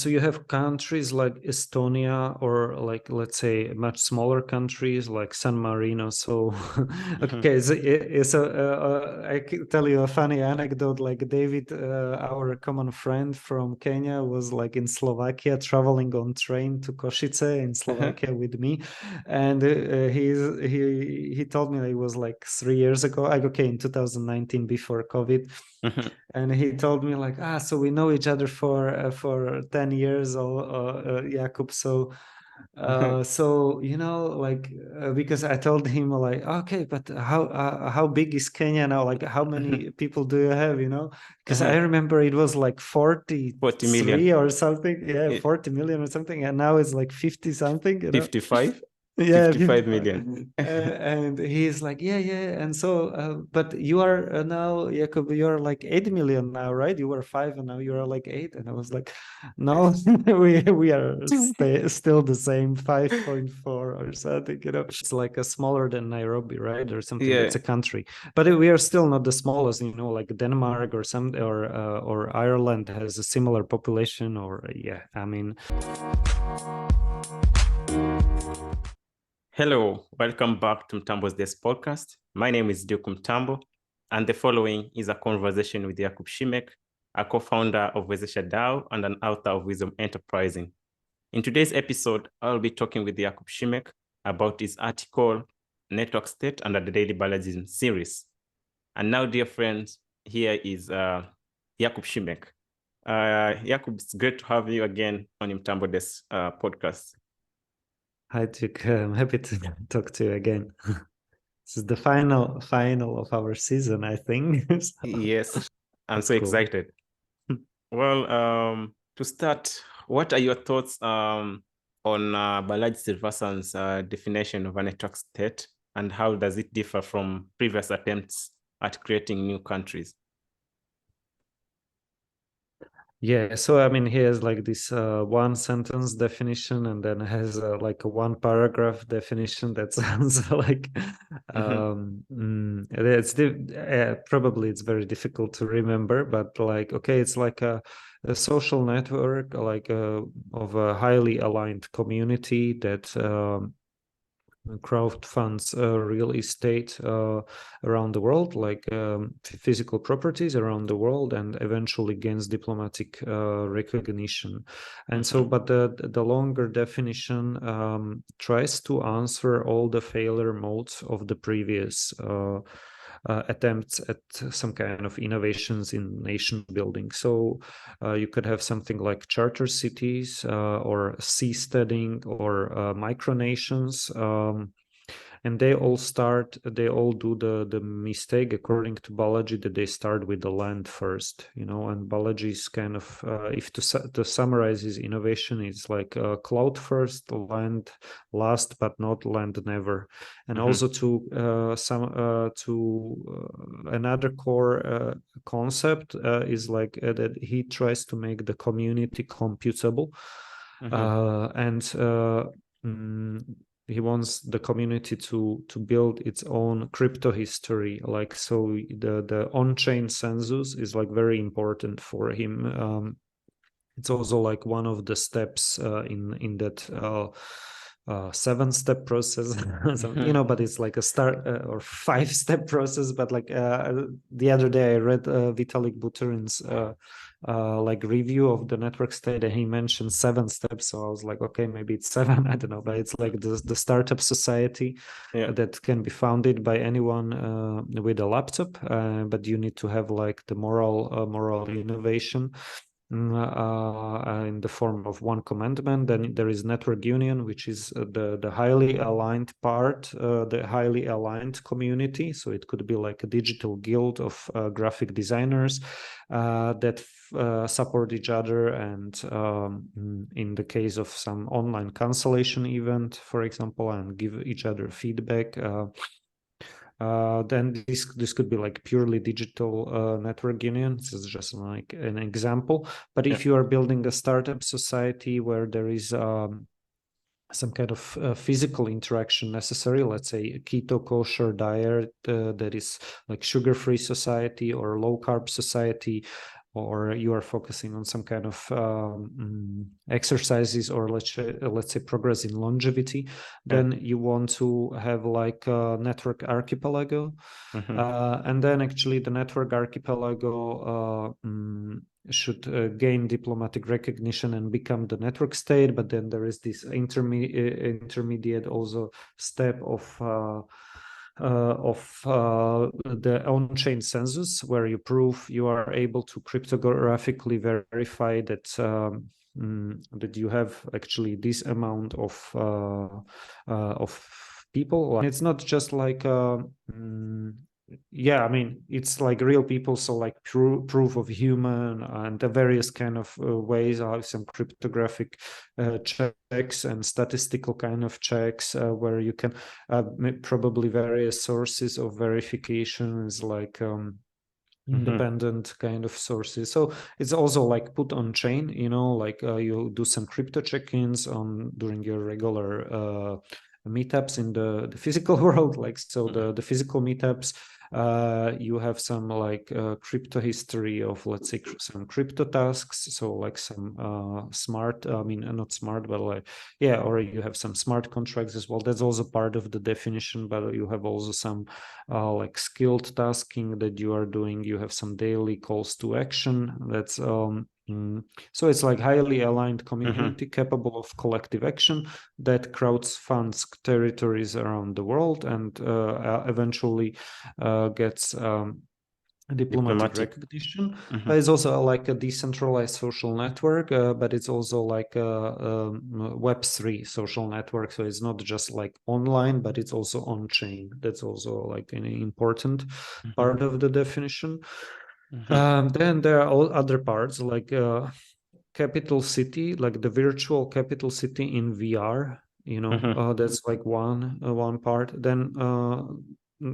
So you have countries like Estonia, or like, let's say, much smaller countries like San Marino. So okay, so I can tell you a funny anecdote. Like David, our common friend from Kenya, was like in Slovakia traveling on train to Košice in Slovakia with me, and he told me that it was like 3 years ago. Like, okay, in 2019, before COVID. And he told me like, so we know each other for 10 years, Jakub. So like, because I told him like, okay, but how big is Kenya now? Like, how many people do you have? Because I remember it was like 40 million 43 or something. Yeah, 40 million or something, and now it's like 50 something. 55 Yeah, 55 million. And he's like, yeah. And so, but you are now, Jakub, you're like 8 million now, right? You were 5 and now you're like 8. And I was like, no, we are still the same, 5.4 or something. It's like a smaller than Nairobi, right? Or something. Yeah. It's a country, but we are still not the smallest. Like Denmark or Ireland has a similar population. I mean. Hello, welcome back to Mtambo's Desk podcast. My name is Jakub Mtambo, and the following is a conversation with Jakub Simek, a co-founder of Wezesha DAO and an author of Wisdom Enterprising. In today's episode, I'll be talking with Jakub Simek about his article, Network State under the Daily Balajisms series. And now, dear friends, here is Jakub Simek. Jakub, it's great to have you again on Mtambo Desk podcast. Hi, Tuk. I'm happy to talk to you again. This is the final of our season, I think. Yes, I'm so excited. Well, to start, what are your thoughts on Balaji Srinivasan's definition of a network state, and how does it differ from previous attempts at creating new countries? Yeah, so I mean, he has like this one sentence definition, and then has like a one paragraph definition that sounds like probably it's very difficult to remember, but like, okay, it's like a social network, like of a highly aligned community that crowdfunds real estate around the world, like physical properties around the world, and eventually gains diplomatic recognition. And so, but the longer definition tries to answer all the failure modes of the previous attempts at some kind of innovations in nation building. So you could have something like charter cities or seasteading or micronations. And they all do the mistake, according to Balaji, that they start with the land first, and Balaji is kind of, if to summarize his innovation, it's like cloud first, land last, but not land never. And also to another core concept is like that he tries to make the community computable. He wants the community to build its own crypto history. Like, so the on-chain census is like very important for him. It's also like one of the steps in that 7-step process, but it's like a start or 5-step process. But like the other day I read Vitalik Buterin's like review of the network state, and he mentioned 7 steps. So I was like, okay, maybe it's 7. I don't know, but it's like the startup society that can be founded by anyone with a laptop, but you need to have like the moral innovation in the form of one commandment. Then there is network union, which is the highly aligned part, the highly aligned community. So it could be like a digital guild of graphic designers that support each other, and in the case of some online cancellation event, for example, and give each other feedback. Then this could be like purely digital network union. This is just like an example. But if you are building a startup society where there is some kind of physical interaction necessary, let's say a keto kosher diet that is like sugar-free society or low-carb society, or you are focusing on some kind of exercises, or let's say progress in longevity, then you want to have like a network archipelago. And then actually the network archipelago should gain diplomatic recognition and become the network state. But then there is this intermediate also step of the on-chain census, where you are able to cryptographically verify that that you have actually this amount of people. It's not just like yeah, I mean, it's like real people, so like proof of human and the various kind of ways. Have some cryptographic checks and statistical kind of checks where you can probably various sources of verifications, like independent kind of sources. So it's also like put on chain, like you do some crypto check-ins on during your regular meetups in the physical world, like so the physical meetups. You have some like crypto history of, let's say, some crypto tasks, so like some smart, I mean not smart, but like, yeah, or you have some smart contracts as well. That's also part of the definition. But you have also some like skilled tasking that you are doing. You have some daily calls to action. That's so it's like highly aligned community capable of collective action that crowdfunds territories around the world and eventually gets diplomatic recognition. But it's also like a decentralized social network, but it's also like a Web3 social network. So it's not just like online, but it's also on chain. That's also like an important part of the definition. Then there are other parts like capital city, like the virtual capital city in VR. That's like one part. Then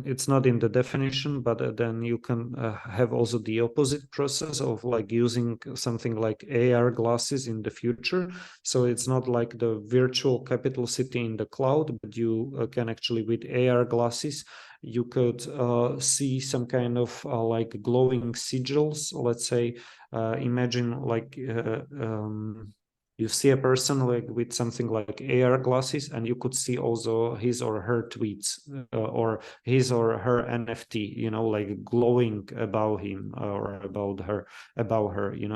it's not in the definition, but then you can have also the opposite process of like using something like AR glasses in the future. So it's not like the virtual capital city in the cloud, but you can actually, with AR glasses, you could see some kind of like glowing sigils. Let's say, imagine like you see a person like with something like AR glasses, and you could see also his or her tweets or his or her NFT, like glowing about him or about her.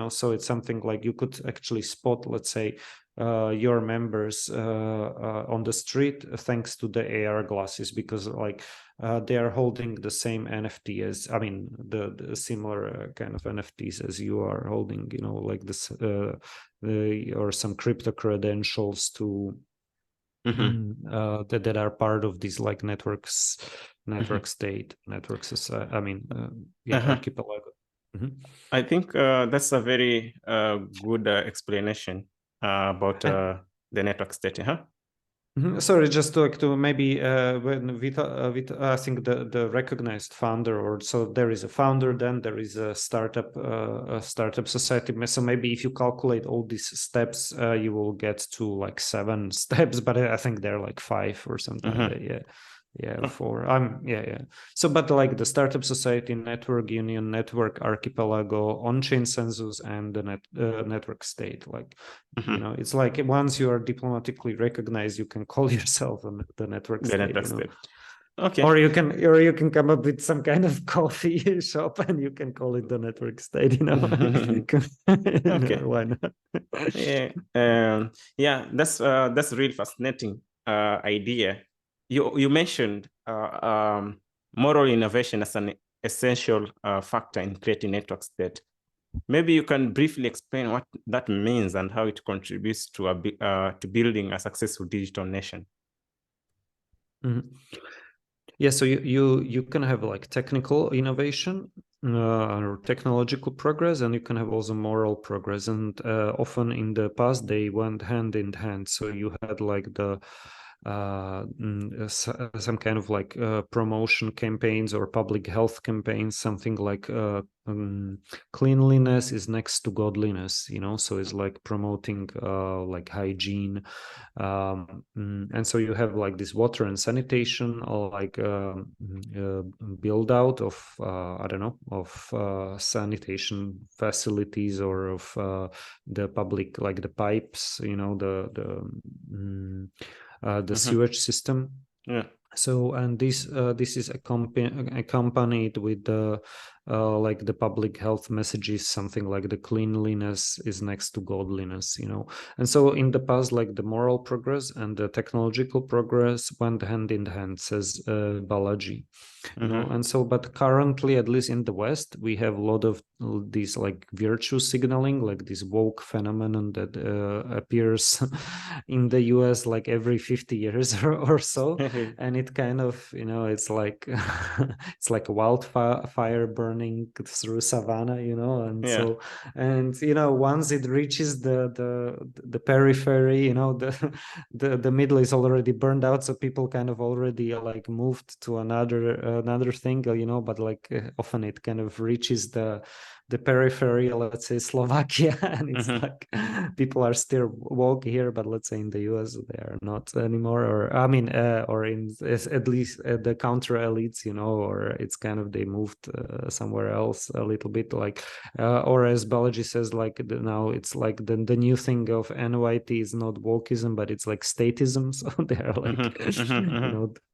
So it's something like you could actually spot, let's say, your members on the street thanks to the AR glasses, because like they are holding the same NFT as, I mean, the similar kind of NFTs as you are holding, like this or some crypto credentials to that are part of these like network state, I mean, archipelago. I think that's a very good explanation about the network state. Sorry, just to maybe when I think the recognized founder, or so there is a founder, then there is a startup society. So maybe if you calculate all these steps, you will get to like 7 steps, but I think they're like 5 or something like that. Yeah, 4. So, but like the startup society, network union, network archipelago, on-chain census, and the network state, like it's like once you are diplomatically recognized, you can call yourself the network state. Okay. Or you can come up with some kind of coffee shop and you can call it the network state. Okay. Why not? Yeah, that's a really fascinating idea. You mentioned moral innovation as an essential factor in creating network state. Maybe you can briefly explain what that means and how it contributes to building a successful digital nation. Yeah, so you can have like technical innovation or technological progress, and you can have also moral progress. And often in the past they went hand in hand. So you had like the some kind of like promotion campaigns or public health campaigns, something like cleanliness is next to godliness, so it's like promoting like hygiene, and so you have like this water and sanitation, or like build out of I don't know, of sanitation facilities, or of the public, like the pipes, the sewage system. Yeah. So, and this is accompanied with the like the public health messages, something like the cleanliness is next to godliness, and so in the past, like the moral progress and the technological progress went hand in hand, says Balaji. And so, but currently, at least in the West, we have a lot of these like virtue signaling, like this woke phenomenon that appears in the US like every 50 years or so. And it kind of, it's like it's like a wildfire burning through savannah, and Yeah. so, and once it reaches the periphery, the middle is already burned out, so people kind of already like moved to another thing, but like often it kind of reaches the periphery, let's say Slovakia, and it's like people are still woke here, but let's say in the US they are not anymore, or I mean, or in at least the counter elites, or it's kind of they moved somewhere else a little bit, like or as Balaji says, like now it's like the new thing of NYT is not wokeism, but it's like statism. So they're like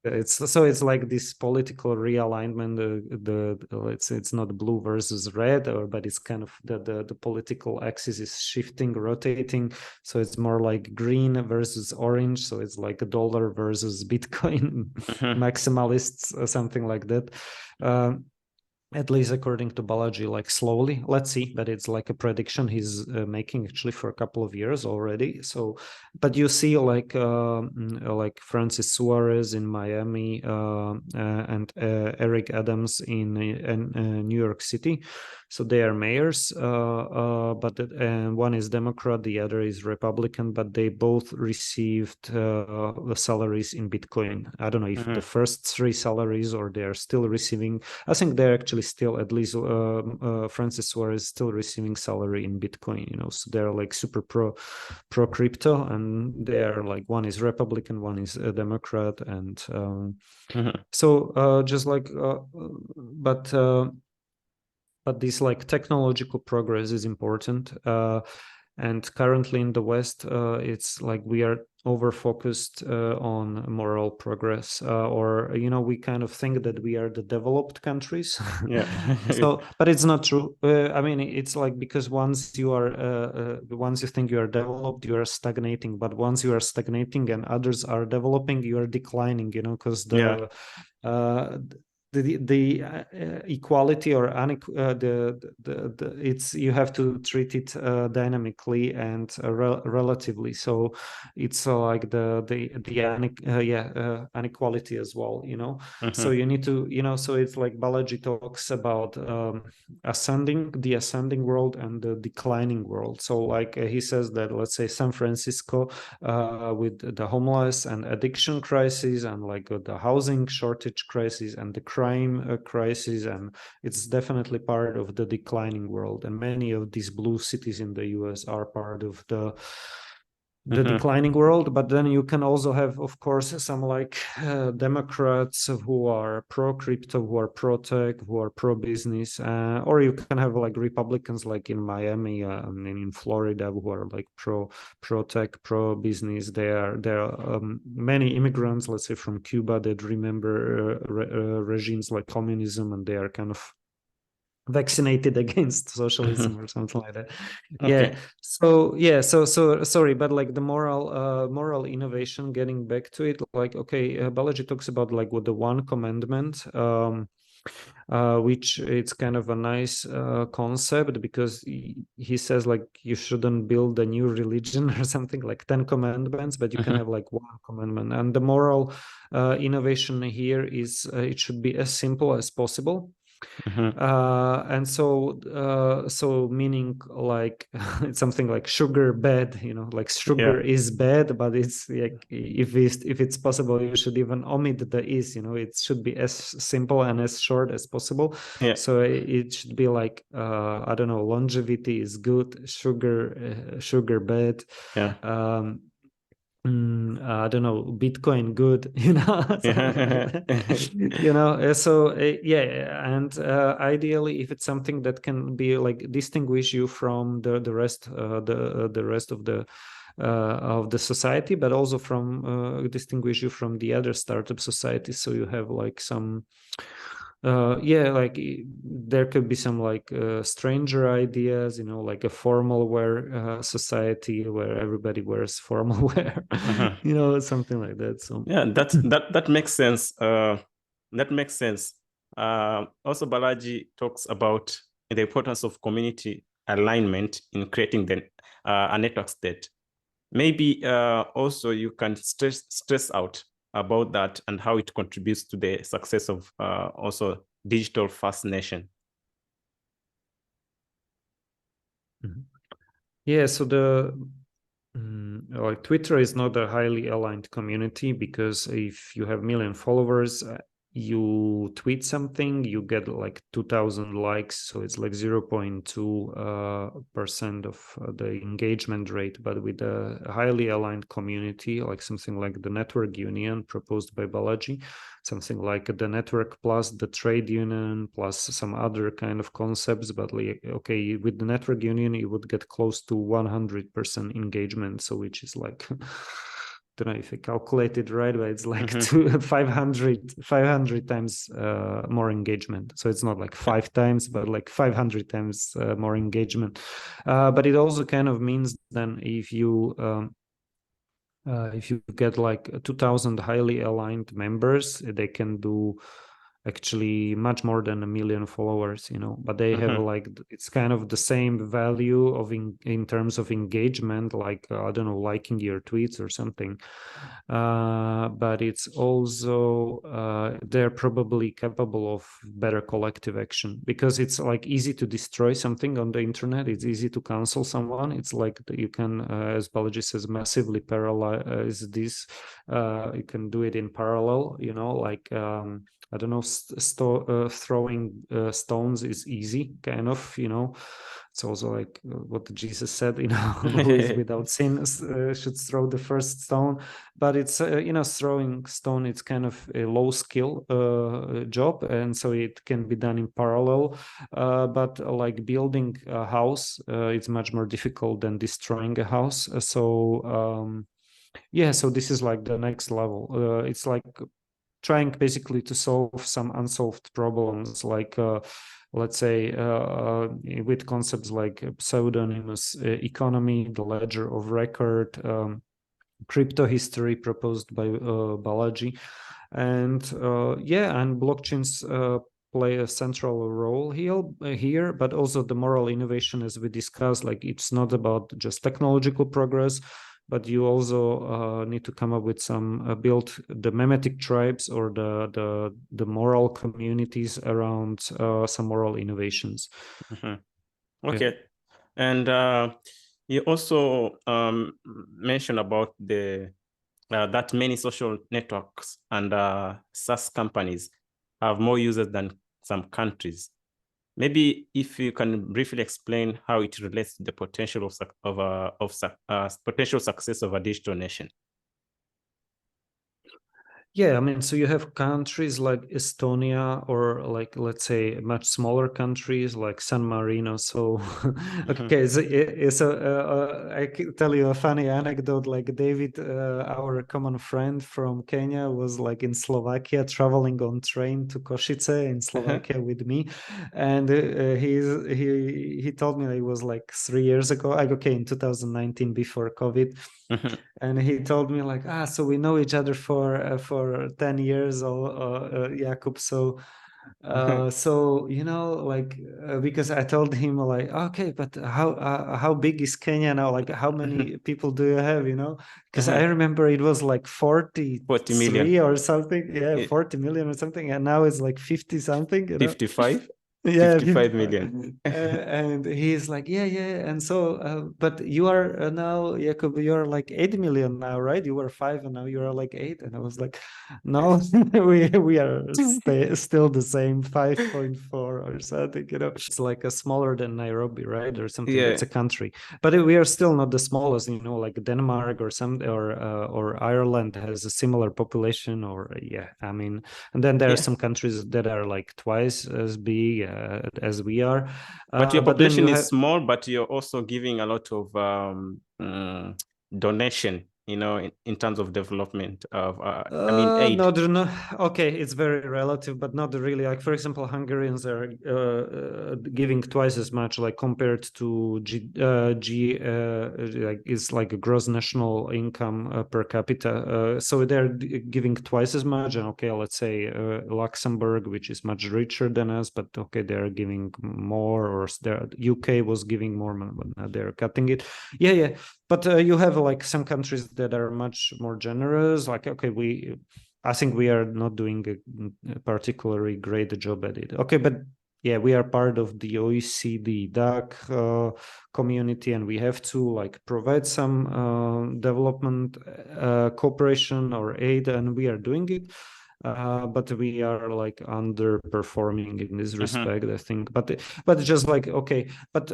it's like this political realignment, it's not blue versus red, but it's kind of the political axis is shifting, rotating, so it's more like green versus orange, so it's like a dollar versus Bitcoin maximalists or something like that. At least according to Balaji, like slowly, let's see, but it's like a prediction he's making actually for a couple of years already. So, but you see like Francis Suarez in Miami and Eric Adams in New York City. So they are mayors, but one is Democrat, the other is Republican, but they both received the salaries in Bitcoin. I don't know if the first three salaries, or they are still receiving. I think they're actually still, at least Francis Suarez is still receiving salary in Bitcoin, so they're like super pro crypto, and they're like, one is Republican, one is a Democrat, and so just like but this like technological progress is important, and currently in the West, it's like we are over focused on moral progress, or we kind of think that we are the developed countries. Yeah. So, but it's not true. I mean, it's like, because once you think you are developed, you are stagnating, but once you are stagnating and others are developing, you are declining, because the equality or it's, you have to treat it dynamically and relatively. So it's like the inequality as well, so you need to, so it's like Balaji talks about the ascending world and the declining world. So like he says that, let's say San Francisco with the homeless and addiction crisis, and like the housing shortage crisis and the crime crisis, and it's definitely part of the declining world, and many of these blue cities in the US are part of the declining world. But then you can also have, of course, some like Democrats who are pro crypto, who are pro tech, who are pro business, or you can have like Republicans like in Miami and in Florida, who are like pro tech, pro business. There are many immigrants, let's say from Cuba, that remember regimes like communism, and they are kind of vaccinated against socialism or something like that. Okay. So sorry, but like the moral innovation, getting back to it, like, okay, Balaji talks about like with the one commandment, which it's kind of a nice concept, because he says like you shouldn't build a new religion or something, like 10 commandments, but you can have like one commandment. And the moral innovation here is it should be as simple as possible. And so meaning like it's something like sugar bad, like sugar is bad, but it's like if it's possible, you should even omit the is, it should be as simple and as short as possible. So it should be like I don't know, longevity is good, sugar bad. I don't know, Bitcoin good, so and ideally, if it's something that can be like distinguish you from the rest, the rest of the society, but also from distinguish you from the other startup society. So you have like some like there could be some like stranger ideas, like a formal wear society where everybody wears formal wear, something like that. So that makes sense. That makes sense. Also, Balaji talks about the importance of community alignment in creating a network state. Maybe also you can stress out about that and how it contributes to the success of also digital first nation. Yeah, so like Twitter is not a highly aligned community, because if you have million followers, you tweet something, you get like 2,000 likes, so it's like 0.2% of the engagement rate. But with a highly aligned community, like something like the network union proposed by Balaji, something like the network plus the trade union plus some other kind of concepts, but like, okay, with the network union you would get close to 100% engagement, so which is like don't know if I calculated right, but it's like 500 times more engagement. So it's not like 5 times, but like 500 times more engagement. But it also kind of means then if you get like 2,000 highly aligned members, they can do actually much more than 1 million followers, but they have like, it's kind of the same value of in terms of engagement, like I don't know, liking your tweets or something, but it's also they're probably capable of better collective action, because it's like easy to destroy something on the internet, it's easy to cancel someone, it's like you can as Balaji says, massively parallelize this, you can do it in parallel, like I don't know, throwing stones is easy, kind of, It's also like what Jesus said, who is without sin should throw the first stone. But it's, throwing stone, it's kind of a low skill job. And so it can be done in parallel. But like building a house, it's much more difficult than destroying a house. So this is like the next level. It's like trying basically to solve some unsolved problems, like let's say with concepts like pseudonymous economy, the ledger of record, crypto history proposed by Balaji, and blockchains play a central role here, but also the moral innovation, as we discussed, like it's not about just technological progress, but you also need to come up with some build the memetic tribes or the moral communities around some moral innovations. Okay. And you also mentioned about that many social networks and SaaS companies have more users than some countries. Maybe if you can briefly explain how it relates to the potential potential success of a digital nation. Yeah, I mean, so you have countries like Estonia, or like, let's say, much smaller countries like San Marino. So, okay, so I can tell you a funny anecdote. Like David, our common friend from Kenya, was like in Slovakia traveling on train to Košice in Slovakia with me, and he told me that it was like 3 years ago. Like, okay, in 2019, before COVID. And he told me like, so we know each other for 10 years, Jakub. So So like because I told him like, okay, but how big is Kenya now? Like how many people do you have? Because I remember it was like 40 million. 43 or something. Yeah, 40 million or something, and now it's like 50 something. 55. Yeah, 55 million. and he's like, yeah, and so, but you are now, Jakub, you are like 8 million now, right? You were 5, and now you are like 8, and I was like, no, we are still the same, 5.4 or something. It's like a smaller than Nairobi, right, or something. Yeah. It's a country, but we are still not the smallest. Like Denmark or Ireland has a similar population, or I mean, and then there are some countries that are like twice as big as we are. But your population is small, but you're also giving a lot of donation, in terms of development of, aid. No, okay, it's very relative, but not really. Like, for example, Hungarians are giving twice as much, like compared to like it's like a gross national income per capita. So they're giving twice as much. And okay, let's say Luxembourg, which is much richer than us, but okay, they're giving more, or the UK was giving more, but now they're cutting it. Yeah. But you have like some countries that are much more generous. Like, okay, I think we are not doing a particularly great job at it. Okay, but yeah, we are part of the OECD DAC community, and we have to like provide some development cooperation or aid, and we are doing it. But we are like underperforming in this respect, I think. But just like, okay, but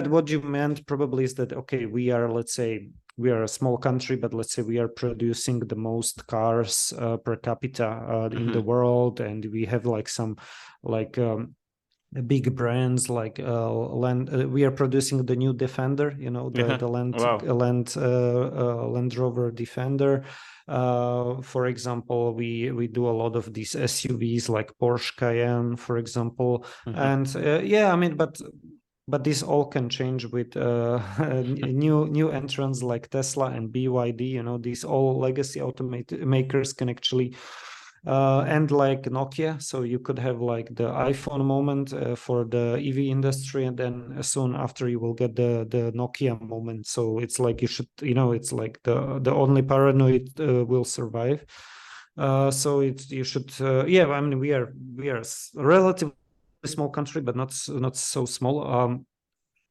what you meant probably is that, okay, we are, let's say, we are a small country, but let's say we are producing the most cars per capita in the world, and we have like some like big brands like Land. We are producing the new Defender, the Land Rover Defender. For example, we do a lot of these SUVs like Porsche Cayenne, for example. And I mean, but this all can change with new entrants like Tesla and BYD. These all legacy automakers can actually and like Nokia, so you could have like the iPhone moment for the EV industry, and then soon after you will get the Nokia moment. So it's like you should, it's like the only paranoid will survive. So you should, I mean, we are a relatively small country, but not so small.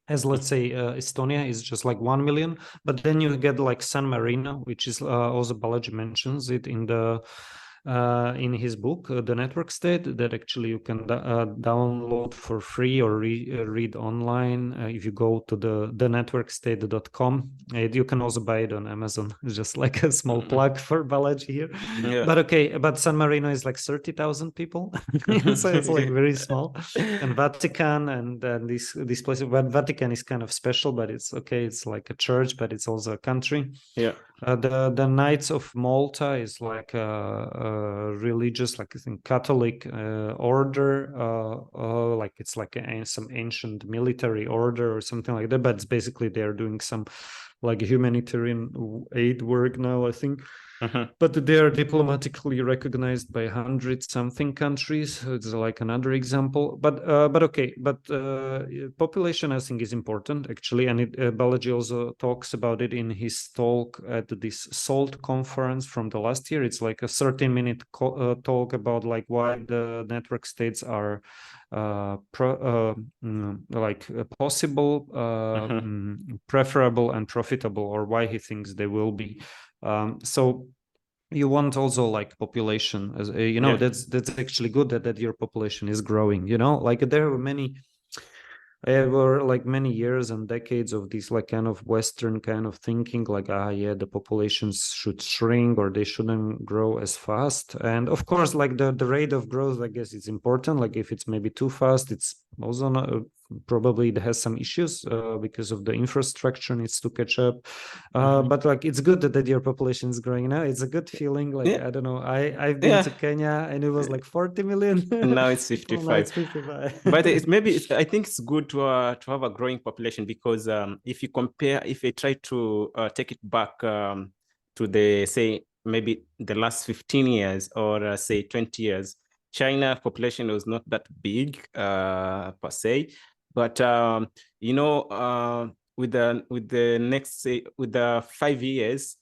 As let's say Estonia is just like 1 million, but then you get like San Marino, which is also Balaji mentions it in his book, The Network State, that actually you can download for free or read online if you go to the networkstate.com. You can also buy it on Amazon. It's just like a small plug for Balaji here. Yeah. But okay, but San Marino is like 30,000 people, so it's like very small. And Vatican and these places. But Vatican is kind of special, but it's okay. It's like a church, but it's also a country. Yeah. The Knights of Malta is like a religious, like I think Catholic order, like it's like some ancient military order or something like that. But it's basically they're doing some like humanitarian aid work now, I think. But they are diplomatically recognized by 100-something countries. It's like another example. But okay. But population, I think, is important actually, and Balaji also talks about it in his talk at this SALT conference from the last year. It's like a 13-minute talk about like why the network states are possible, preferable, and profitable, or why he thinks they will be. So you want also like population, as that's actually good that your population is growing. Like there were many years and decades of this like kind of Western kind of thinking, like the populations should shrink or they shouldn't grow as fast. And of course, like the rate of growth, I guess, it's important. Like if it's maybe too fast, it's also not, probably it has some issues because of the infrastructure needs to catch up. But like it's good that your population is growing now. It's a good feeling. Like I don't know, I've been to Kenya and it was like 40 million. And now it's 55. Now it's 55. But I think it's good to have a growing population, because if I try to take it back to maybe the last 15 years or say 20 years, China population was not that big per se, but with the 5 years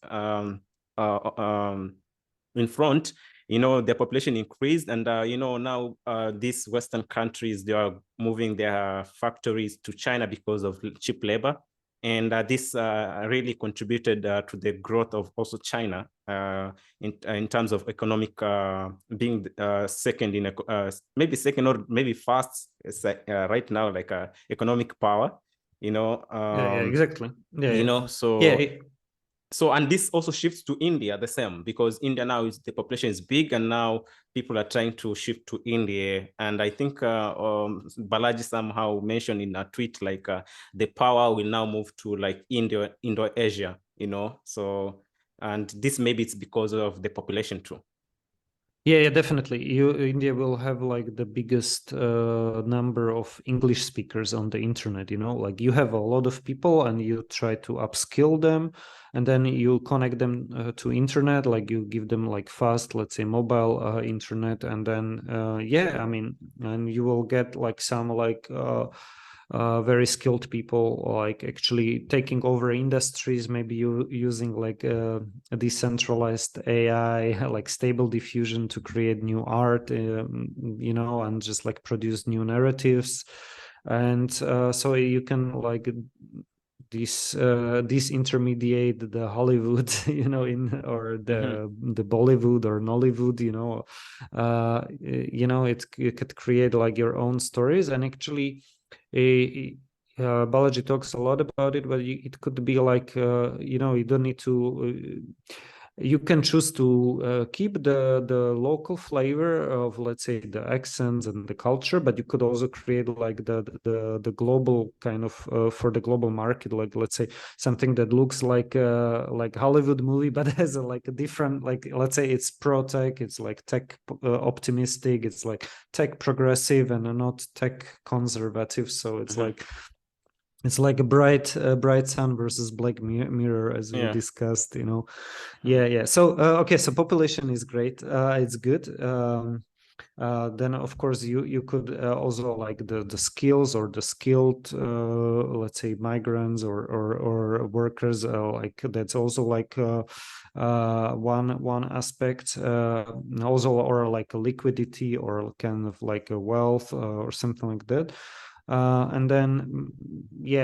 in front, the population increased, and now these Western countries, they are moving their factories to China because of cheap labor. And this really contributed to the growth of also China in terms of economic being second in maybe second or maybe first right now, like economic power. Yeah, exactly. So and this also shifts to India the same, because India now the population is big, and now people are trying to shift to India. And I think Balaji somehow mentioned in a tweet, like the power will now move to like Indo-Asia, so, and this maybe it's because of the population too. Yeah, definitely. India will have like the biggest number of English speakers on the internet. Like you have a lot of people, and you try to upskill them, and then you connect them to internet. Like you give them like fast, let's say, mobile internet, and then I mean, and you will get like some like very skilled people, like actually taking over industries, maybe using like a decentralized AI, like stable diffusion to create new art, and just like produce new narratives. And so you can like disintermediate the Hollywood, or the Bollywood or Nollywood, it could create like your own stories. And actually, Balaji talks a lot about it, but it could be like, you don't need to, you can choose to keep the local flavor of, let's say, the accents and the culture, but you could also create like the global kind of for the global market, like, let's say, something that looks like Hollywood movie, but has like a different, like, let's say it's pro-tech, it's like tech optimistic, it's like tech progressive and not tech conservative. So it's like a bright sun versus black mirror, as we discussed. Yeah. So okay, so population is great, it's good. Then of course you could also like the skills or the skilled, let's say, migrants or workers, like that's also like one aspect, also, or like a liquidity or kind of like a wealth or something like that. And then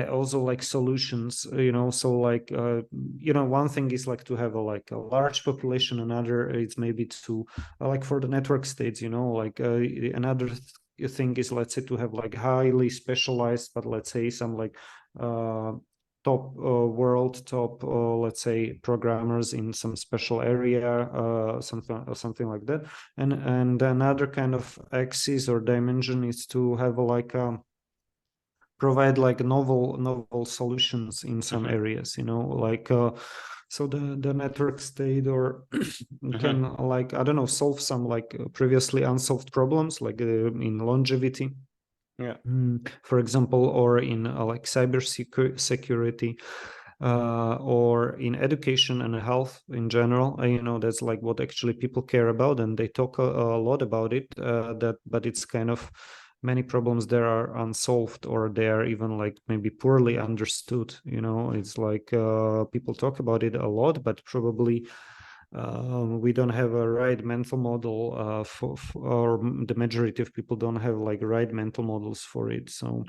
also like solutions, so like one thing is like to have a large population, another it's maybe to like for the network states, like another thing is, let's say, to have like highly specialized, but let's say some like top let's say, programmers in some special area, something like that. And another kind of axis or dimension is to have like provide like novel solutions in some areas, like so the network state or can like, I don't know, solve some like previously unsolved problems, like in longevity, for example, or in like cyber security, or in education and health in general. That's like what actually people care about, and they talk a lot about it, but it's kind of many problems there are unsolved, or they are even like maybe poorly understood. It's like people talk about it a lot, but probably we don't have a right mental model or the majority of people don't have like right mental models for it. So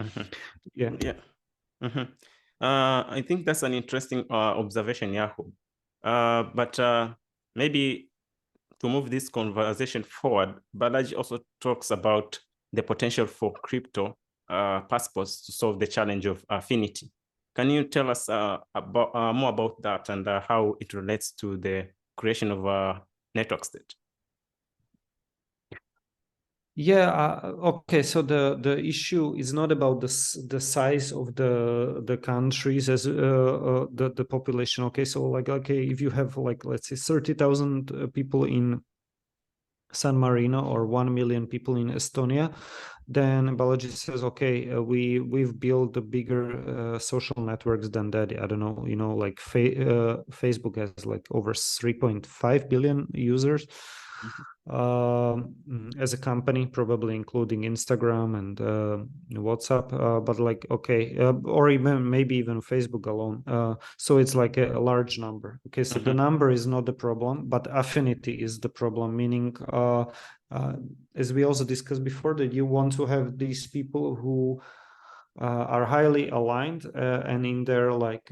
I think that's an interesting observation, Jakub. But maybe to move this conversation forward, Balaji also talks about the potential for crypto passports to solve the challenge of affinity. Can you tell us about more about that, and how it relates to the creation of a network state? Okay. So the issue is not about the size of the countries as the population. Okay, so like, okay, if you have like, let's say, 30,000 people in San Marino or 1 million people in Estonia, then Balaji says, okay, we've built the bigger social networks than that. I don't know, like Facebook has like over 3.5 billion users. as a company, probably including Instagram and WhatsApp, but like, okay, or even maybe even Facebook alone. So it's like a large number. Okay, so the number is not the problem, but affinity is the problem, meaning as we also discussed before, that you want to have these people who are highly aligned and in their like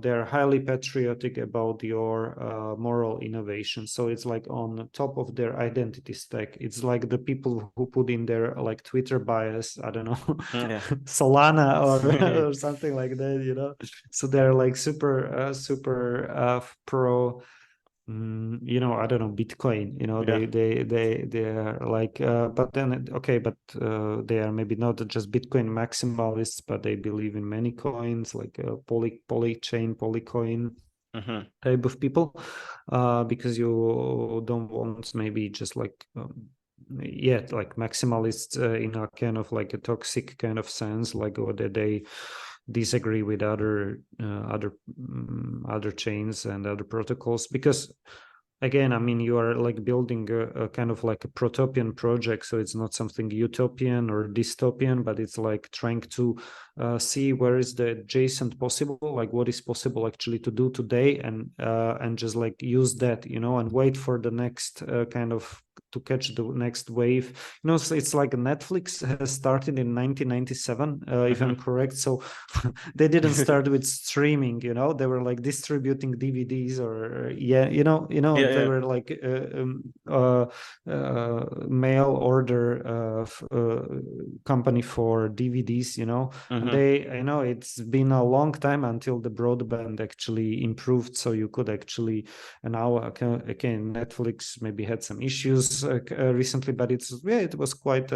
they're highly patriotic about your moral innovation. So it's like on top of their identity stack. It's like the people who put in their like Twitter bias, I don't know, Solana or something like that, you know. So they're like super pro, you know, I don't know, Bitcoin, you know, they are like, but then, okay, but they are maybe not just Bitcoin maximalists, but they believe in many coins, like polychain, polycoin type of people, because you don't want maybe just like, like maximalists in a kind of like a toxic kind of sense, like or that they disagree with other chains and other protocols, because again, I mean, you are like building a kind of like a protopian project, so it's not something utopian or dystopian, but it's like trying to see where is the adjacent possible, like what is possible actually to do today, and just like use that, you know, and wait for the next kind of to catch the next wave. You know, so it's like Netflix has started in 1997, if I'm correct. So they didn't start with streaming, you know, they were like distributing DVDs or they were like mail order company for DVDs, you know. And they, I know it's been a long time until the broadband actually improved, so you could actually, and now again Netflix maybe had some issues recently, but it was quite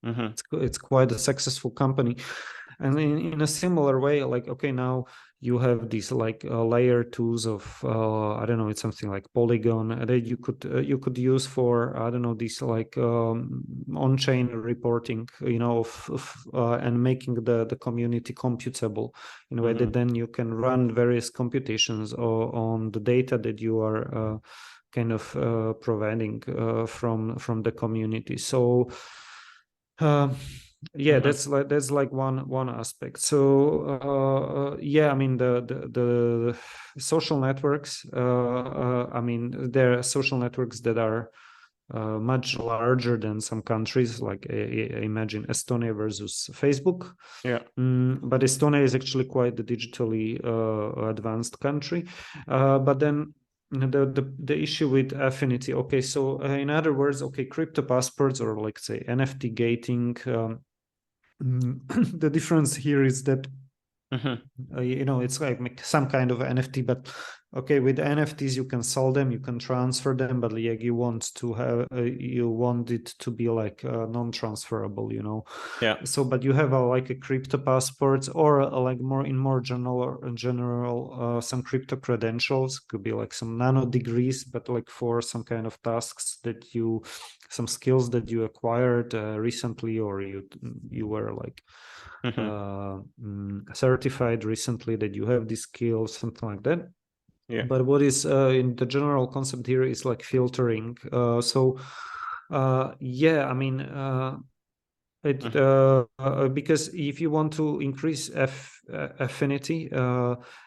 it's quite a successful company. And in a similar way, like, okay, now you have these like layer twos of I don't know, it's something like Polygon that you could use for, I don't know, these like on-chain reporting, you know, and making the community computable in a way that then you can run various computations on the data that you are kind of providing from the community. So that's like one aspect. So I mean the social networks, I mean there are social networks that are much larger than some countries, like imagine Estonia versus Facebook. But Estonia is actually quite a digitally advanced country, but then the issue with affinity, okay, so in other words, okay, crypto passports or like say NFT gating, the difference here is that you know, it's like some kind of NFT, but okay, with NFTs you can sell them, you can transfer them, but like you want to have you want it to be like non-transferable, you know. So but you have like a crypto passports, or like more general some crypto credentials, could be like some nano degrees, but like for some kind of tasks that some skills that you acquired recently, or you were like certified recently that you have these skills, something like that. But what is in the general concept here is like filtering. I mean because if you want to increase affinity,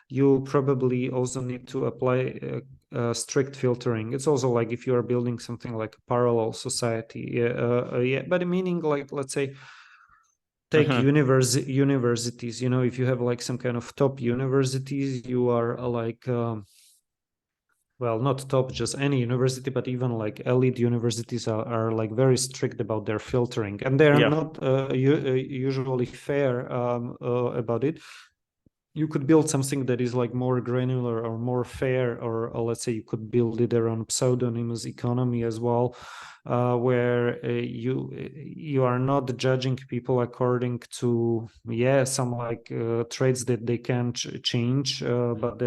you probably also need to apply strict filtering. It's also like if you are building something like a parallel society, but meaning like, let's say, take universities, you know, if you have like some kind of top universities, you are like well, not top just any university, but even like elite universities are like very strict about their filtering, and they're not usually fair about it. You could build something that is like more granular or more fair, or let's say you could build it around pseudonymous economy as well, where you are not judging people according to some like traits that they can change, but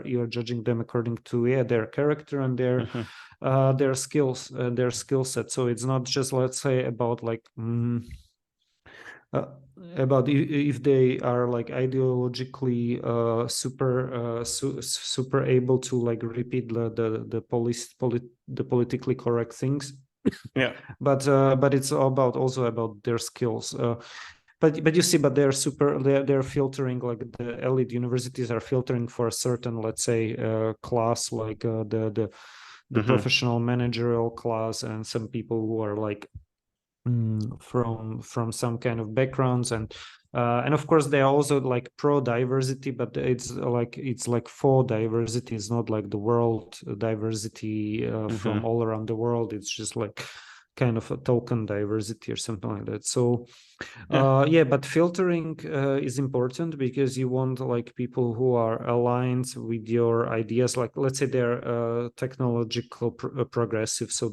you're judging them according to their character and their skills, their skill set. So it's not just, let's say, about like about if they are like ideologically super able to like repeat the politically correct things. Yeah. But it's also about their skills. But you see, but they're filtering, like the elite universities are filtering for a certain, let's say, class, like the professional managerial class, and some people who are like from some kind of backgrounds, and of course they are also like pro diversity, but it's like for diversity. It's not like the world diversity from all around the world. It's just like kind of a token diversity or something like that. So but filtering is important, because you want like people who are aligned with your ideas. Like, let's say they're technological progressive, so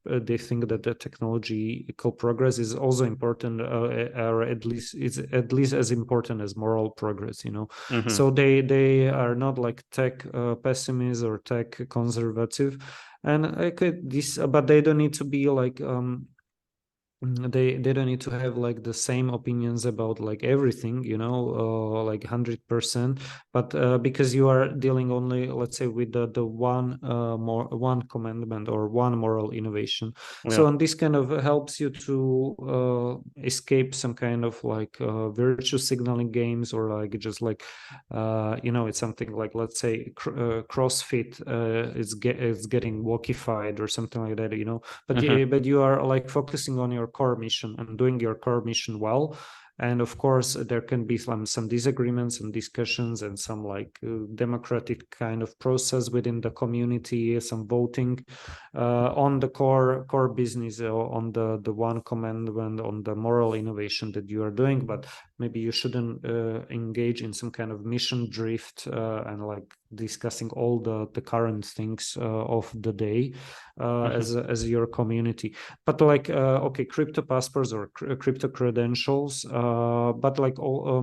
they think that the technological progress is also important, or at least it's at least as important as moral progress, you know. So they are not like tech pessimists or tech conservative, and I could this, but they don't need to be like they don't need to have like the same opinions about like everything, you know, like 100%, but because you are dealing only, let's say, with the one commandment or one moral innovation. So, and this kind of helps you to escape some kind of like virtue signaling games, or like just like you know, it's something like, let's say, CrossFit is getting wokified or something like that, you know. But but you are like focusing on your core mission and doing your core mission well. And of course, there can be some disagreements and discussions, and some like democratic kind of process within the community, some voting on the core business, on the one commandment, on the moral innovation that you are doing. But maybe you shouldn't engage in some kind of mission drift and like discussing all the current things of the day as your community. But like okay, crypto passports or crypto credentials, but like all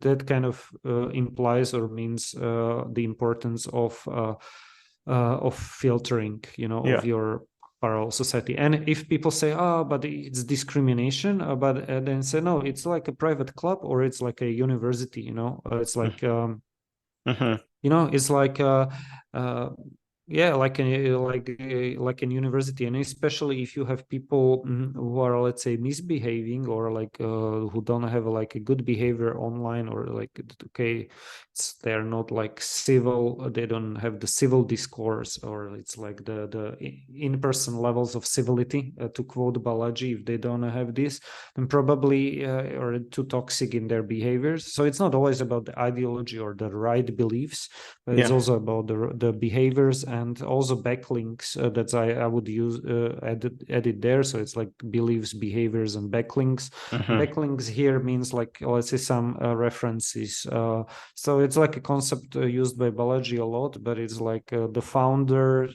that kind of implies or means the importance of filtering, you know, of your parallel society. And if people say, oh, but it's discrimination, but then say, no, it's like a private club, or it's like a university, you know. It's like you know, it's like yeah, like like an university. And especially if you have people who are, let's say, misbehaving, or like who don't have like a good behavior online, or like, okay, they're not like civil, they don't have the civil discourse, or it's like the in-person levels of civility, to quote Balaji. If they don't have this, then probably are too toxic in their behaviors. So it's not always about the ideology or the right beliefs, but it's also about the behaviors, and also backlinks that I would use edit there. So it's like beliefs, behaviors, and backlinks. Backlinks here means like, let's say, some references. So it's like a concept used by Balaji a lot, but it's like the founder.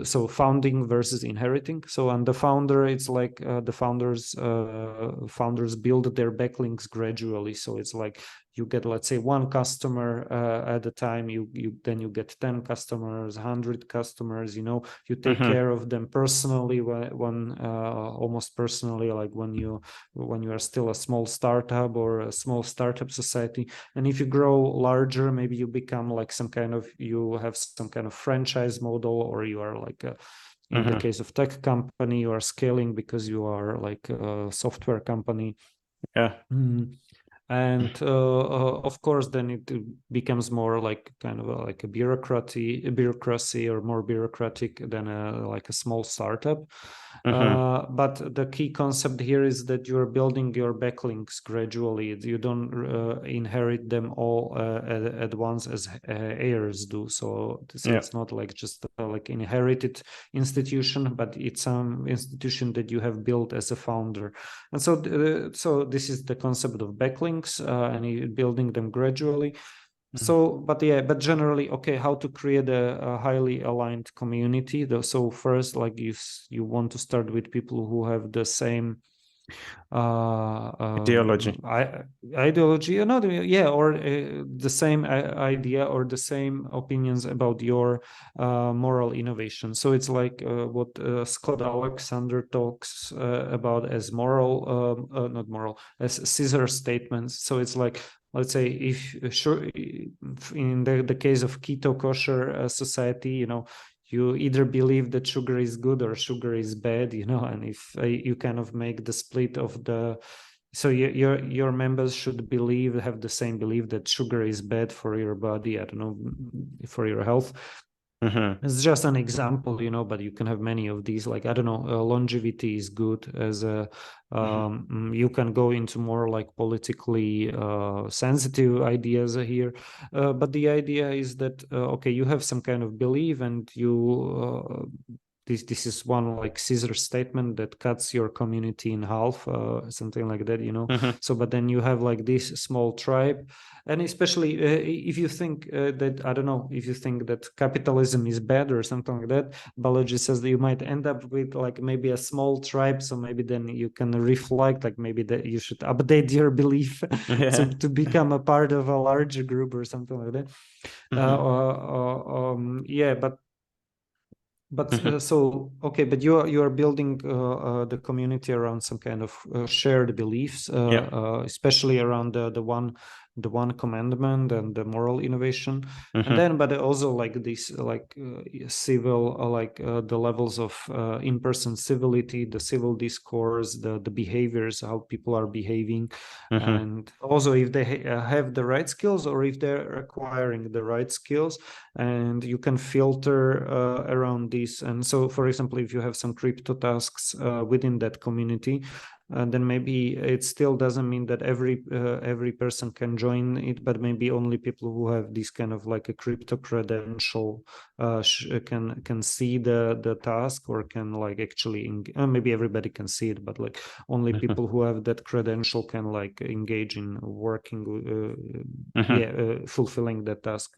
So founding versus inheriting. So on the founder, it's like the founders build their backlinks gradually. So it's like you get, let's say, one customer at a time. You then you get 10 customers, 100 customers. You know, you take care of them personally, when almost personally, like when you are still a small startup or a small startup society. And if you grow larger, maybe you become like you have some kind of franchise model, or you are like in the case of tech company, you are scaling because you are like a software company. And of course, then it becomes more like kind of like a bureaucracy, or more bureaucratic than like a small startup. But the key concept here is that you're building your backlinks gradually. You don't inherit them all at once, as heirs do. So it's not like just like inherited institution, but it's some institution that you have built as a founder. And so this is the concept of backlinks, and building them gradually. So, but generally, okay, how to create a highly aligned community? So first, like, you want to start with people who have the same Ideology. Ideology, another, yeah, or the same idea or the same opinions about your moral innovation. So it's like what Scott Alexander talks about as moral, not moral, as scissor statements. So it's like, let's say, if sure, in the case of keto kosher society, you either believe that sugar is good or sugar is bad, and if you kind of make the split of the, so your members should have the same belief that sugar is bad for your body, I don't know, for your health. It's just an example, but you can have many of these, like, I don't know, longevity is good as a, you can go into more like politically sensitive ideas here. But the idea is that, okay, you have some kind of belief and you, this is one like scissor statement that cuts your community in half, something like that, So, but then you have like this small tribe, and especially if you think that, I don't know, if you think that capitalism is bad or something like that, Balaji says that you might end up with like maybe a small tribe. So maybe then you can reflect, like maybe that you should update your belief so to become a part of a larger group or something like that. Yeah, but so okay, but you are building the community around some kind of shared beliefs, especially around the one commandment and the moral innovation, and then but also like this like civil like the levels of in-person civility, the civil discourse, the behaviors, how people are behaving, and also if they have the right skills or if they're acquiring the right skills, and you can filter around this. And so, for example, if you have some crypto tasks within that community, then maybe it still doesn't mean that every person can join it, but maybe only people who have this kind of like a crypto credential can see the task, or can like actually maybe everybody can see it, but like only people who have that credential can like engage in working fulfilling that task.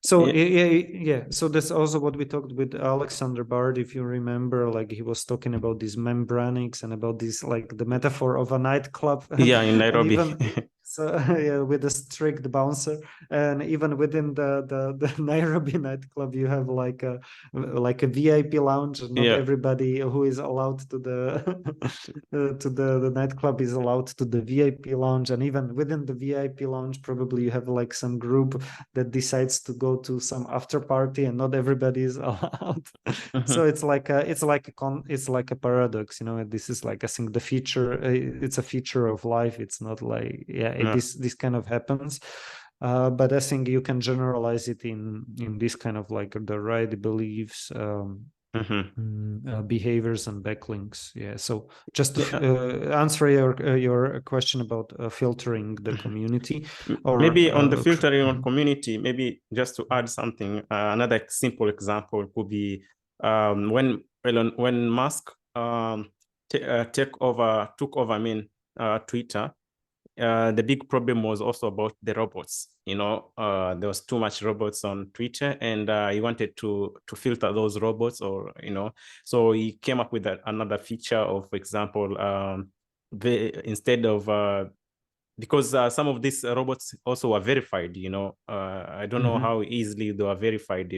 So yeah, so that's also what we talked with Alexander Bard, if you remember, like he was talking about these membranics and about this like the metaphor of a nightclub. Yeah, in Nairobi. And even, so yeah, with a strict bouncer, and even within the Nairobi nightclub, you have like a VIP lounge. Not everybody who is allowed to the nightclub is allowed to the VIP lounge, and even within the VIP lounge, probably you have like some group that decides to go to some after party, and not everybody is allowed. So it's like a paradox, This is like, I think the feature. It's a feature of life. It's not like this kind of happens. But I think you can generalize it in this kind of like the right beliefs, behaviors and backlinks. Yeah. So just to answer your question about filtering the community, or maybe on the filtering on community, maybe just to add something, another simple example could be when Musk took over Twitter. The big problem was also about the robots. There was too much robots on Twitter, and he wanted to filter those robots, or so he came up with another feature of, for example, instead of because some of these robots also are verified, I don't know how easily they are verified,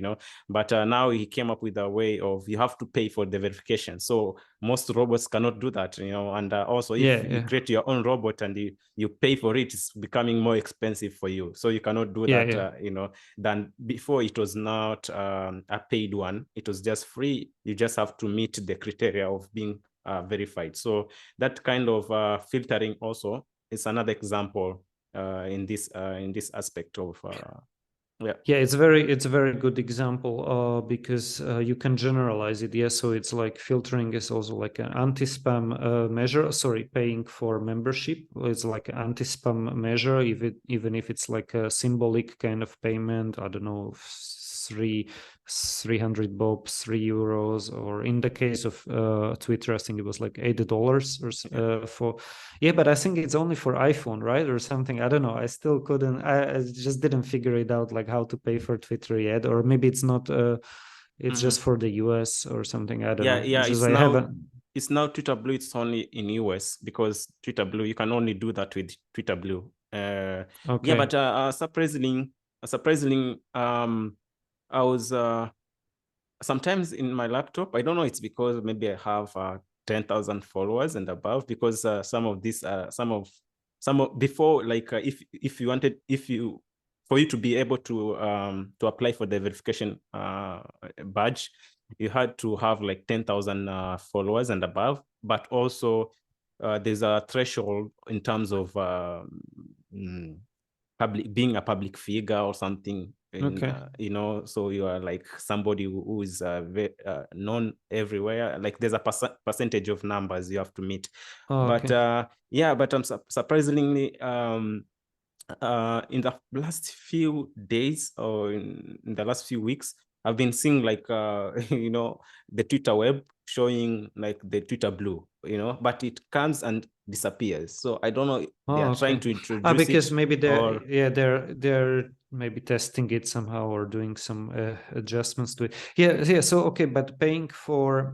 but now he came up with a way of you have to pay for the verification. So most robots cannot do that, and also if you create your own robot and you pay for it, it's becoming more expensive for you. So you cannot do that, than before. It was not a paid one. It was just free. You just have to meet the criteria of being verified. So that kind of filtering also is another example in this aspect of it's a very good example because you can generalize it. Yes, so it's like filtering is also like an anti-spam measure. Sorry, paying for membership, it's like an anti-spam measure, even if it's like a symbolic kind of payment. I don't know, 300 bob, 3 euros, or in the case of Twitter, I think it was like $8 or for. Yeah, but I think it's only for iPhone, right, or something. I don't know. I still couldn't. I just didn't figure it out, like how to pay for Twitter yet, or maybe it's not. It's just for the US or something. I don't know. Yeah, Just it's I now. haven't. it's now Twitter Blue. It's only in US because Twitter Blue, you can only do that with Twitter Blue. Yeah, but surprisingly, I was sometimes in my laptop. I don't know. It's because maybe I have 10,000 followers and above. Because some of before, like if you for you to be able to apply for the verification badge, you had to have like 10,000 followers and above. But also there's a threshold in terms of being a public figure or something. So you are like somebody who is known everywhere. Like there's a percentage of numbers you have to meet. But I'm surprisingly in the last few days or in the last few weeks, I've been seeing like the Twitter web showing like the Twitter Blue, but it comes and disappears. So I don't know. They are trying to introduce because it, maybe they're maybe testing it somehow or doing some adjustments to it. So but paying for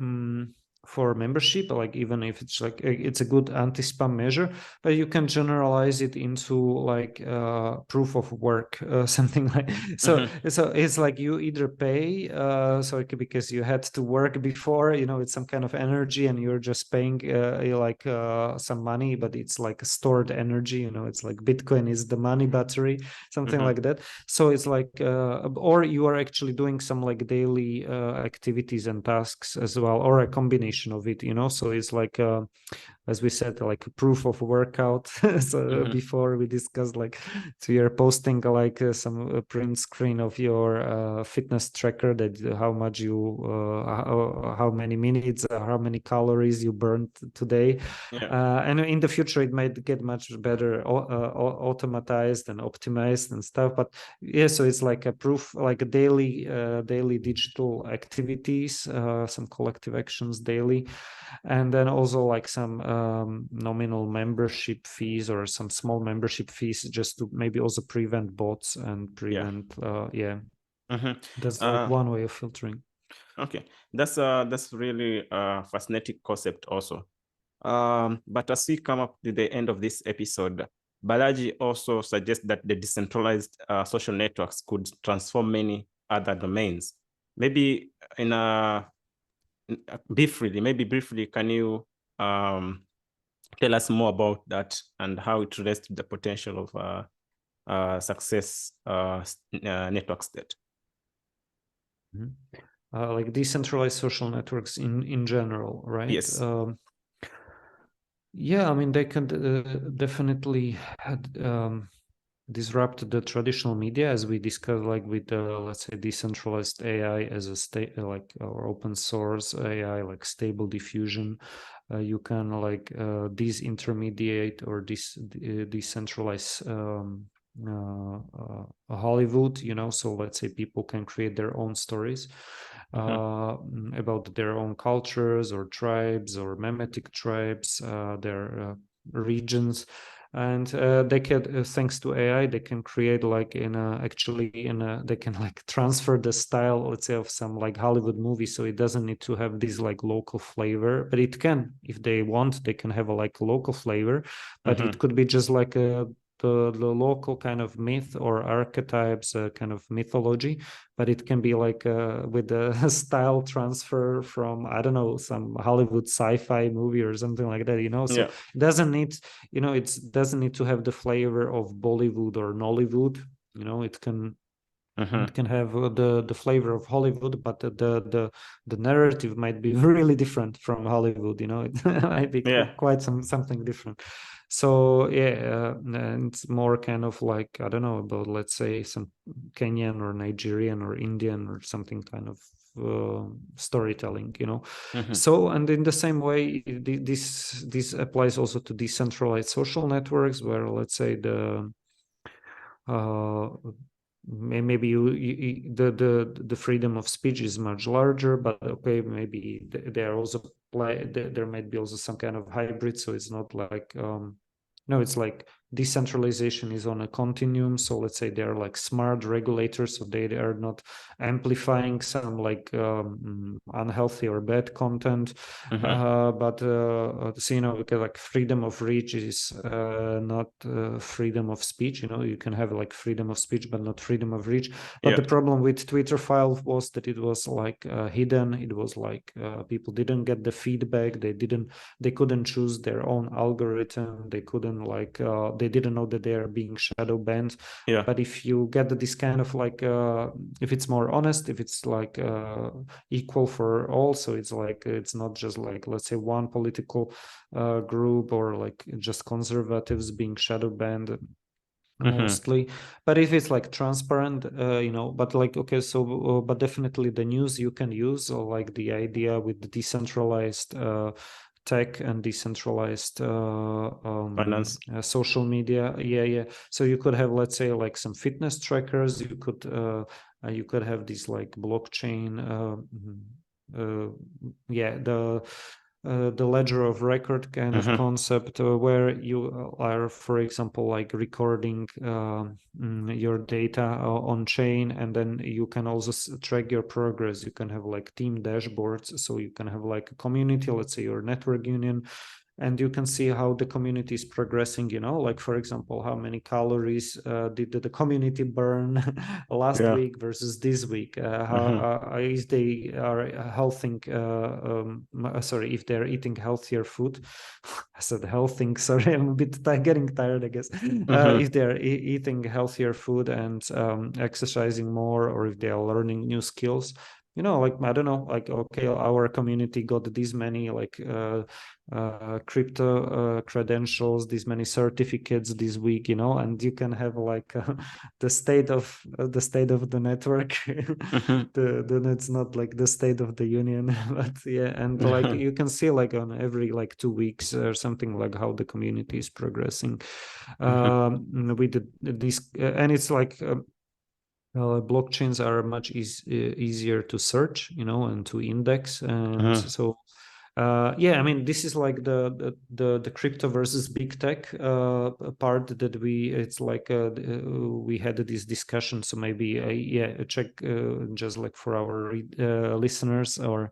membership, like even if it's like it's a good anti-spam measure, but you can generalize it into like proof of work, something like so it's like you either pay because you had to work before, it's some kind of energy and you're just paying some money, but it's like stored energy, it's like Bitcoin is the money battery, something like that. So it's like or you are actually doing some like daily activities and tasks as well, or a combination of it, so it's like as we said, like proof of workout. So before we discussed, like, so you're posting like some print screen of your fitness tracker, that how much you how many minutes, how many calories you burned today. And in the future it might get much better automatized and optimized and stuff, but so it's like a proof, like a daily digital activities, some collective actions daily, and then also like some nominal membership fees or some small membership fees, just to maybe also prevent bots and prevent that's like one way of filtering. Okay, that's really a fascinating concept also. But as we come up to the end of this episode, Balaji also suggests that the decentralized social networks could transform many other domains. Maybe briefly, can you tell us more about that and how it relates to the potential of success network state? Like decentralized social networks in general, right? Yes. I mean, they can definitely disrupt the traditional media, as we discussed, like with let's say decentralized AI as a state, like, or open source AI, like Stable Diffusion. You can like disintermediate or decentralize Hollywood, so let's say people can create their own stories about their own cultures or tribes or memetic tribes, their regions. And they can, thanks to AI, they can create like they can like transfer the style, let's say, of some like Hollywood movie. So it doesn't need to have this like local flavor, but it can, if they want, they can have a like local flavor, but it could be just like the local kind of myth or archetypes, kind of mythology, but it can be like with a style transfer from, I don't know, some Hollywood sci-fi movie or something like that, so it doesn't need, it doesn't need to have the flavor of Bollywood or Nollywood, it can it can have the flavor of Hollywood, but the narrative might be really different from Hollywood. It might be quite something different. So and it's more kind of like, I don't know, about, let's say, some Kenyan or Nigerian or Indian or something kind of storytelling. So, and in the same way, this applies also to decentralized social networks, where, let's say, maybe the freedom of speech is much larger, but maybe there also there might be also some kind of hybrid, so it's not like no, it's like decentralization is on a continuum. So let's say they're like smart regulators, so they are not amplifying some like unhealthy or bad content. But so, because like freedom of reach is not freedom of speech. You can have like freedom of speech, but not freedom of reach. But the problem with Twitter file was that it was like hidden. It was like people didn't get the feedback. They couldn't choose their own algorithm. They couldn't like they didn't know that they are being shadow banned. But if you get this kind of like if it's more honest, if it's like equal for all, so it's like it's not just like, let's say, one political group or like just conservatives being shadow banned mostly. But if it's like transparent, but like, okay, so but definitely the news you can use, or like the idea with the decentralized tech and decentralized finance, social media. So you could have, let's say, like some fitness trackers. You could have these like blockchain the ledger of record kind of concept, where you are, for example, like recording your data on chain, and then you can also track your progress. You can have like team dashboards, so you can have like a community, let's say your network union, and you can see how the community is progressing, like, for example, how many calories did the community burn last week versus this week, if they are if they're eating healthier food. I said healthy, sorry, I'm a bit getting tired, I guess. If they're eating healthier food and exercising more, or if they are learning new skills, like, I don't know, like, okay, our community got these many like crypto credentials, these many certificates this week, and you can have like the state of the network. It's not like the state of the union, but yeah, and like you can see like on every like 2 weeks or something, like how the community is progressing with this, and it's like. Blockchains are much easier to search, and to index, and so I mean, this is like the crypto versus big tech part that it's like we had this discussion. So maybe check just like for our listeners or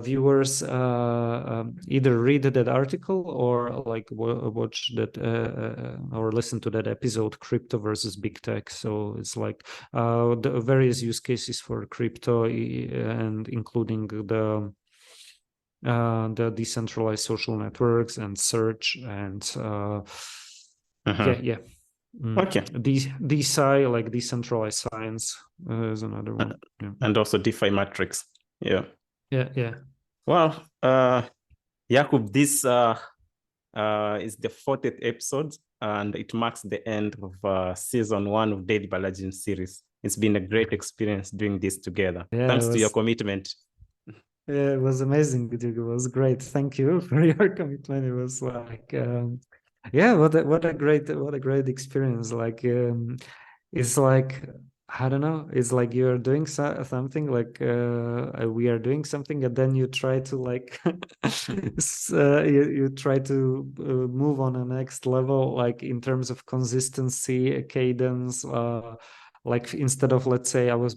viewers, either read that article or like watch that or listen to that episode, crypto versus big tech. So it's like the various use cases for crypto, and including the decentralized social networks and search and Okay. DeSci, like decentralized science, is another one. And also DeFi matrix. Yeah. Well, Jakub, this is the 40th episode, and it marks the end of season 1 of Daily Balajisms series. It's been a great experience doing this together. Thanks to your commitment. Yeah, it was amazing. It was great. Thank you for your commitment. It was like, what a great experience. Like, it's like, I don't know. It's like you're doing something, like we are doing something, and then you try to like, you try to move on a next level, like in terms of consistency, cadence. Like instead of, let's say, I was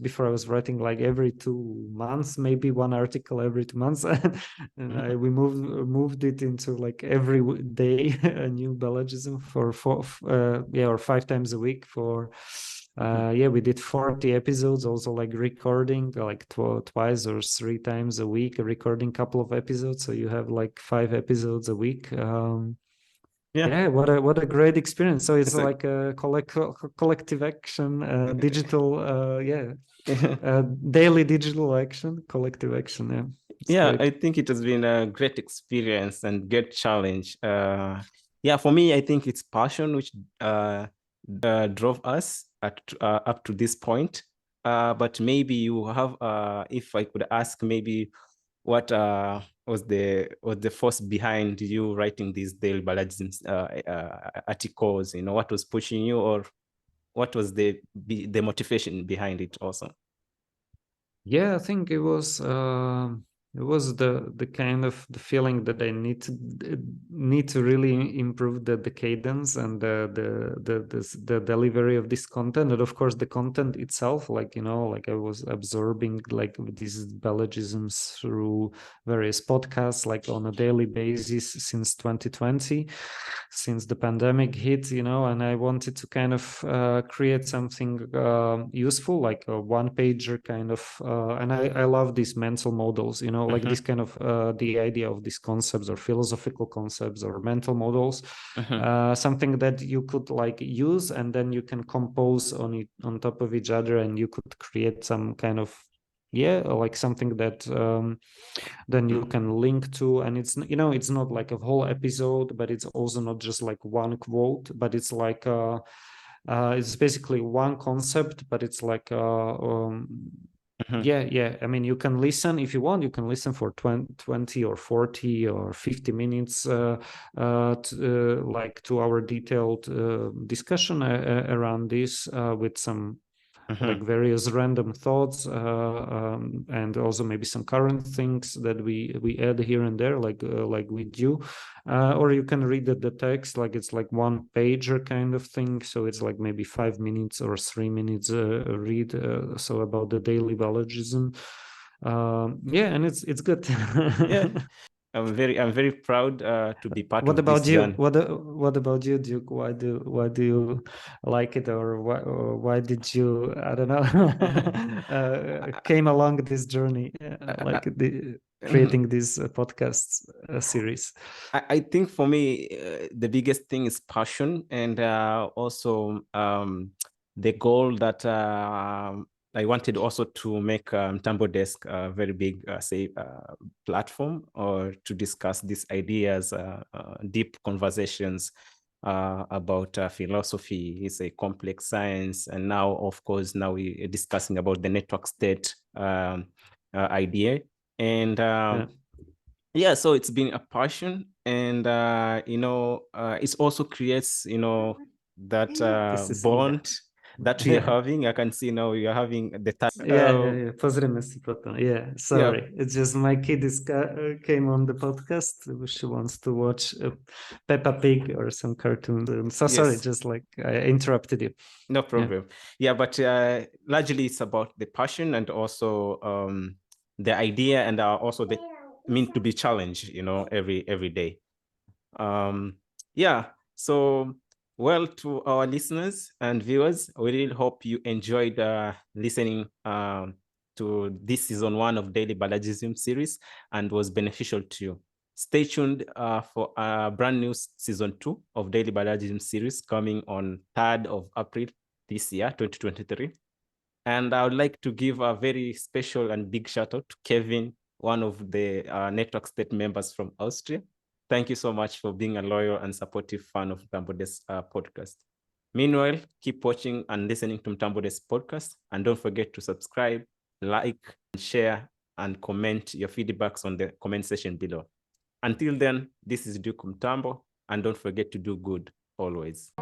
writing like every 2 months, maybe one article every 2 months, and we moved it into like every day a new Balajism for 5 times a week for. We did 40 episodes, also like recording like twice or 3 times a week, recording couple of episodes, so you have like 5 episodes a week. What a great experience. So it's like a collective action, digital daily digital action, collective action. Great. I think it has been a great experience and great challenge. For me, I think it's passion which drove us up to this point. But maybe you have, if I could ask, maybe what was the force behind you writing these Daily Balajisms articles? What was pushing you, or what was the motivation behind it also? Yeah, I think it was It was the kind of the feeling that I need to really improve the cadence and the delivery of this content, and of course the content itself, like, you know, like I was absorbing like these Balajisms through various podcasts, like on a daily basis since 2020, since the pandemic hit, you know, and I wanted to kind of create something useful, like a one-pager kind of, and I love these mental models, you know, like this kind of the idea of these concepts or philosophical concepts or mental models, something that you could like use and then you can compose on top of each other, and you could create some kind of, yeah, like something that then you can link to, and it's, you know, it's not like a whole episode, but it's also not just like one quote, but it's like it's basically one concept, but it's like yeah, I mean, you can listen if you want, you can listen for 20 or 40 or 50 minutes like to our detailed discussion around this with some like various random thoughts and also maybe some current things that we add here and there, like with you, or you can read the text, like it's like one pager kind of thing, so it's like maybe 5 minutes or 3 minutes read, so about the daily Balajism. Yeah, and it's good. Yeah, I'm very proud to be part What of this about you? journey. What about you, Duke? Why do you like it, or why did you, I don't know, came along this journey, like creating this podcast series? I think for me, the biggest thing is passion, and also the goal that I wanted also to make Mtambo Desk a very big, platform, or to discuss these ideas, deep conversations about philosophy. It's a complex science, and now, of course, now we're discussing about the network state idea, and yeah, so it's been a passion, and it also creates, that bond that we are having. I can see now you're having the yeah. Yeah, sorry. Yeah. It's just my kid came on the podcast. She wants to watch Peppa Pig or some cartoon. So sorry, Yes. just like I interrupted you. No problem. Yeah, but largely it's about the passion, and also the idea, and also the mean to be challenged, every day. Yeah, so well, to our listeners and viewers, we really hope you enjoyed listening to this season 1 of Daily Balajism series and was beneficial to you. Stay tuned for a brand new season 2 of Daily Balajism series coming on 3rd of April this year, 2023. And I would like to give a very special and big shout out to Kevin, one of the Network State members from Austria. Thank you so much for being a loyal and supportive fan of Mtambo Desk podcast. Meanwhile, keep watching and listening to Mtambo Desk podcast, and don't forget to subscribe, like, and share, and comment your feedbacks on the comment section below. Until then, this is Duke Mtambo, and don't forget to do good always.